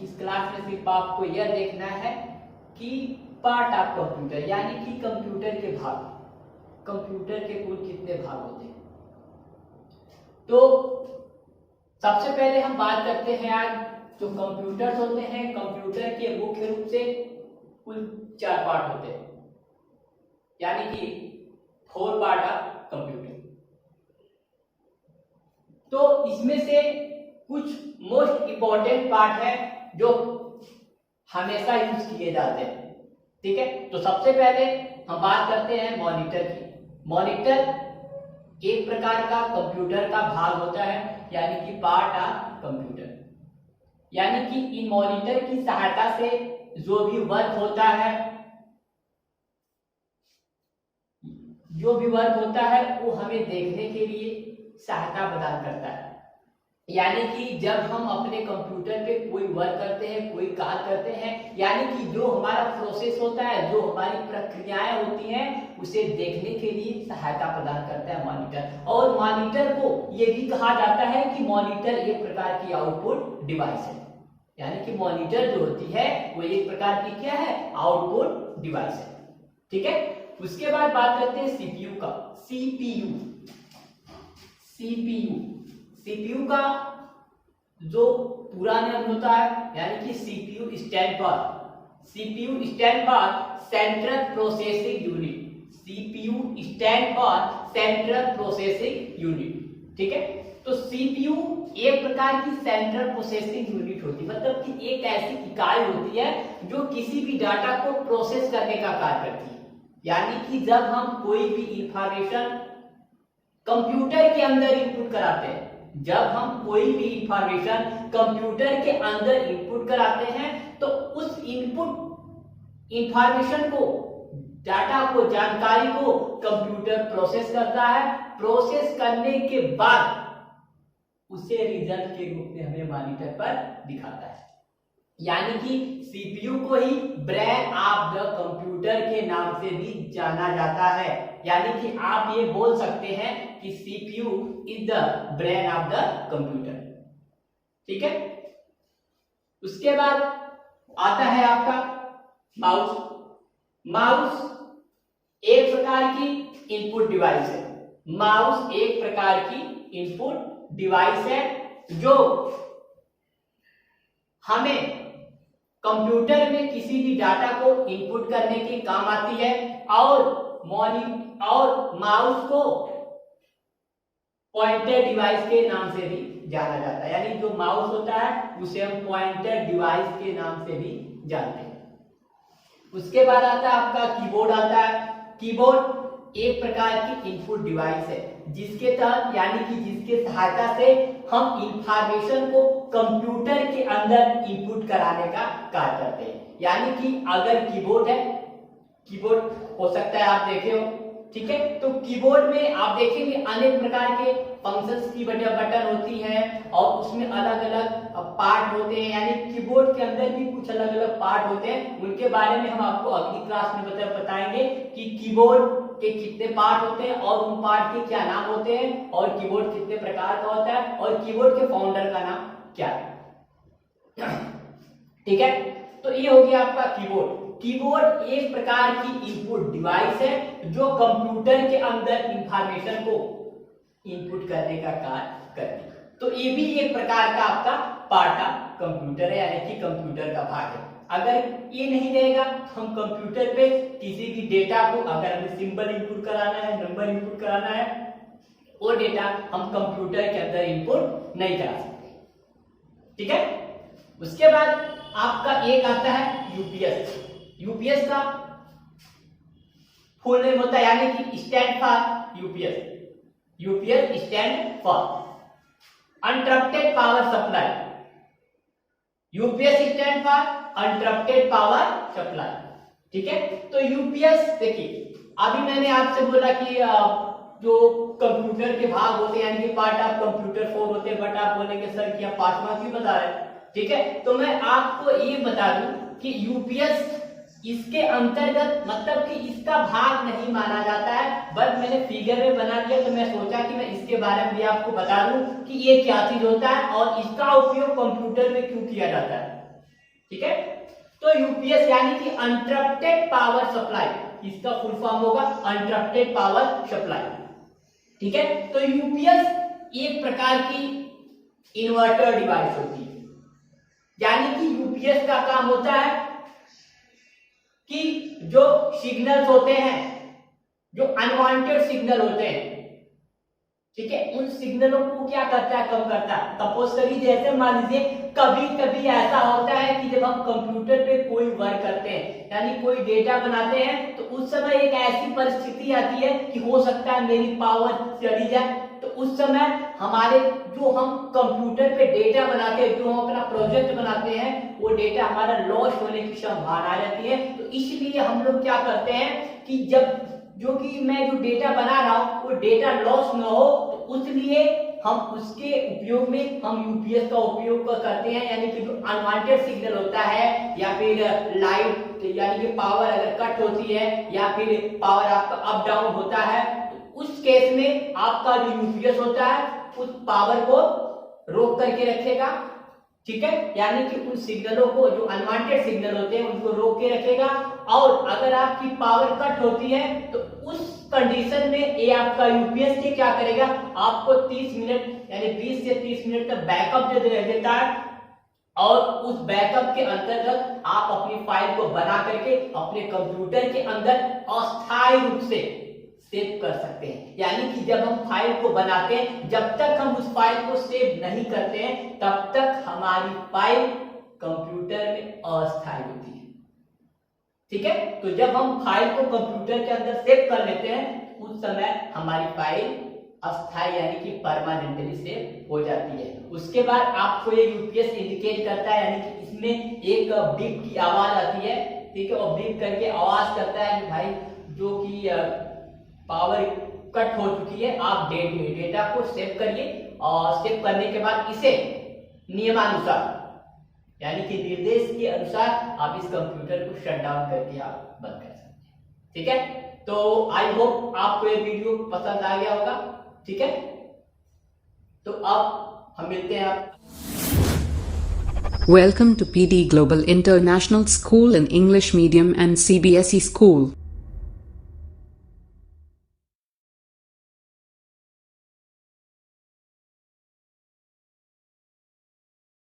इस क्लास में सिर्फ आपको यह देखना है कि पार्ट ऑफ कंप्यूटर यानी कि कंप्यूटर के भाग, कंप्यूटर के कुल कितने भाग होते हैं। तो सबसे पहले हम बात करते हैं आज जो कंप्यूटर्स होते हैं, कंप्यूटर के मुख्य रूप से कुल 4 पार्ट होते हैं, यानी कि 4 पार्ट ऑफ कंप्यूटर। तो इसमें से कुछ मोस्ट इंपॉर्टेंट पार्ट है जो हमेशा यूज किए जाते हैं, ठीक है। तो सबसे पहले हम बात करते हैं मॉनिटर की। मॉनिटर एक प्रकार का कंप्यूटर का भाग होता है, यानी कि पार्ट ऑफ कंप्यूटर, यानी कि इन मॉनिटर की सहायता से जो भी वर्क होता है, वो हमें देखने के लिए सहायता प्रदान करता है। यानी कि जब हम अपने कंप्यूटर पे कोई वर्क करते हैं, कोई कार्य करते हैं, यानी कि जो हमारा प्रोसेस होता है, जो हमारी प्रक्रियाएं होती हैं, उसे देखने के लिए सहायता प्रदान करता है मॉनिटर। और मॉनिटर को ये भी कहा जाता है कि मॉनिटर एक प्रकार की आउटपुट डिवाइस है, यानी कि मॉनिटर जो होती है वो एक प्रकार की क्या है, आउटपुट डिवाइस है, ठीक है। उसके बाद बात करते हैं सीपीयू का। सीपीयू का जो पूरा नाम होता है, यानी कि CPU stand for central processing unit. CPU stand for central processing unit, ठीक है। तो सीपीयू एक प्रकार की सेंट्रल प्रोसेसिंग यूनिट होती है, मतलब कि एक ऐसी इकाई होती है जो किसी भी डाटा को प्रोसेस करने का कार्य करती है। यानी कि जब हम कोई भी इंफॉर्मेशन कंप्यूटर के अंदर इनपुट कराते हैं, तो उस इनपुट इंफॉर्मेशन को, डाटा को, जानकारी को कंप्यूटर प्रोसेस करता है। प्रोसेस करने के बाद उसे रिजल्ट के रूप में हमें मॉनिटर पर दिखाता है। यानी कि सीपीयू को ही ब्रेन ऑफ द कंप्यूटर के नाम से भी जाना जाता है। यानी कि आप ये बोल सकते हैं कि CPU is the brain of the computer, ठीक है। उसके बाद आता है आपका माउस एक प्रकार की इनपुट डिवाइस है। माउस एक प्रकार की इनपुट डिवाइस है जो हमें कंप्यूटर में किसी भी डाटा को इनपुट करने के काम आती है। और माउस को पॉइंटर डिवाइस के नाम से भी जाना जाता है, यानी जो माउस होता है उसे हम पॉइंटर डिवाइस के नाम से भी जानते हैं। उसके बाद आता है आपका कीबोर्ड आता है। कीबोर्ड एक प्रकार की इनपुट डिवाइस है जिसके तहत, यानी कि जिसके सहायता से हम इंफॉर्मेशन को कंप्यूटर के अंदर इनपुट कराने का कार्य करते हैं। यानी कि अगर कीबोर्ड है, कीबोर्ड हो सकता है आप देखे हो, ठीक है। तो कीबोर्ड में आप देखेंगे अनेक प्रकार के फंक्शंस की बटन होती हैं और उसमें अलग अलग पार्ट होते हैं, यानी कीबोर्ड के अंदर भी कुछ अलग अलग पार्ट होते हैं। उनके बारे में हम आपको अगली क्लास में बताएंगे कि कीबोर्ड के कितने पार्ट होते हैं और उन पार्ट के क्या नाम होते हैं, और कीबोर्ड कितने प्रकार का होता है, और कीबोर्ड के फाउंडर का नाम क्या है, ठीक है। तो ये हो गया आपका कीबोर्ड। कीबोर्ड एक प्रकार की इनपुट डिवाइस है जो कंप्यूटर के अंदर इंफॉर्मेशन को इनपुट करने का कार्य करती है। तो ये भी एक प्रकार का आपका पार्ट ऑफ कंप्यूटर है, यानी कि कंप्यूटर का भाग है। अगर ये नहीं रहेगा तो हम कंप्यूटर पे किसी भी डेटा को, अगर हमें सिंबल इनपुट कराना है, नंबर इनपुट कराना है, वो डेटा हम कंप्यूटर के अंदर इनपुट नहीं करा सकते, ठीक है। उसके बाद आपका एक आता है यूपीएस। यूपीएस का फुल नेम होता है, यानी कि stand for UPS. UPS stand for uninterrupted power supply. UPS stand for uninterrupted power supply, ठीक है। तो यूपीएस देखिए, अभी मैंने आपसे बोला कि जो कंप्यूटर के भाग होते हैं, यानी कि पार्ट ऑफ कंप्यूटर 4 होते हैं, बट आप बोलेंगे सर क्या 5वां क्यों बता रहे हैं, ठीक है। तो मैं आपको ये बता दूं कि यूपीएस इसके अंतर्गत, मतलब कि इसका भाग नहीं माना जाता है, बट मैंने फिगर में बना दिया, तो मैं सोचा कि मैं इसके बारे में भी आपको बता दूं कि ये क्या चीज होता है और इसका उपयोग कंप्यूटर में क्यों किया जाता है। ठीक है। तो यूपीएस यानी कि अनइंटरप्टेड पावर सप्लाई, इसका फुल फॉर्म होगा अनइंटरप्टेड पावर सप्लाई। ठीक है। तो यूपीएस एक प्रकार की इन्वर्टर डिवाइस होती है, यानी कि यूपीएस का काम होता है कि जो सिग्नल्स होते हैं, जो अनवांटेड सिग्नल होते हैं, ठीक है, उन सिग्नलों को क्या करता है, कम करता है। सपोज करिए जैसे मान लीजिए कभी कभी ऐसा होता है कि जब हम कंप्यूटर पे कोई वर्क करते हैं, यानी कोई डेटा बनाते हैं, तो उस समय एक ऐसी परिस्थिति आती है कि हो सकता है मेरी पावर चली जाए, तो उस समय हमारे जो हम कंप्यूटर पे डेटा बनाते हैं, जो हम अपना प्रोजेक्ट बनाते हैं, वो डेटा हमारा लॉस होने की संभावना आ जाती है। तो इसलिए हम लोग क्या करते हैं कि जब जो कि मैं जो डेटा बना रहा हूं वो डेटा लॉस न हो, तो उसलिए हम उसके उपयोग में हम यूपीएस का उपयोग करते हैं। यानी कि जो अनवांटेड सिग्नल होता है या फिर लाइट यानी कि पावर अगर कट होती है या फिर पावर आपका अप डाउन होता है, तो उस केस में आपका जो यूपीएस होता है उस पावर को रोक करके रखेगा। ठीक है, यानी कि उन सिग्नलों को, जो अनवांटेड सिग्नल होते हैं, उनको रोक के रखेगा। और अगर आपकी पावर कट होती है तो उस कंडीशन में ये आपका यूपीएस के क्या करेगा, आपको 30 मिनट यानी 20 से 30 मिनट तक बैकअप दे देता है। और उस बैकअप के अंतर्गत आप अपनी फाइल को बना करके अपने कंप्यूटर के अंदर अस्थायी रूप से सेव कर सकते हैं। यानी कि जब हम फाइल को बनाते हैं, जब तक हम उस फाइल को सेव नहीं करते हैं, तब तक हमारी फाइल कंप्यूटर में अस्थायी होती है। ठीक है, तो जब हम फाइल को कंप्यूटर के अंदर सेव कर लेते हैं, उस समय हमारी फाइल अस्थायी यानी कि परमानेंटली सेव हो जाती है। उसके बाद आपको ये यूपीएस इंडिकेट करता है, यानी कि इसमें एक बीप की आवाज आती है। ठीक है, और बीप करके आवाज करता है कि भाई जो कि पावर कट हो चुकी है, आप डेटा को सेव करिए। और सेव करने के बाद इसे नियमानुसार यानी कि निर्देश के अनुसार आप इस कंप्यूटर को शट डाउन करके आप बंद कर सकते हैं। ठीक है, तो आई होप आपको ये वीडियो पसंद आ गया होगा। ठीक है, तो अब हम मिलते हैं आप। Welcome to PD Global International School in English Medium and CBSE School.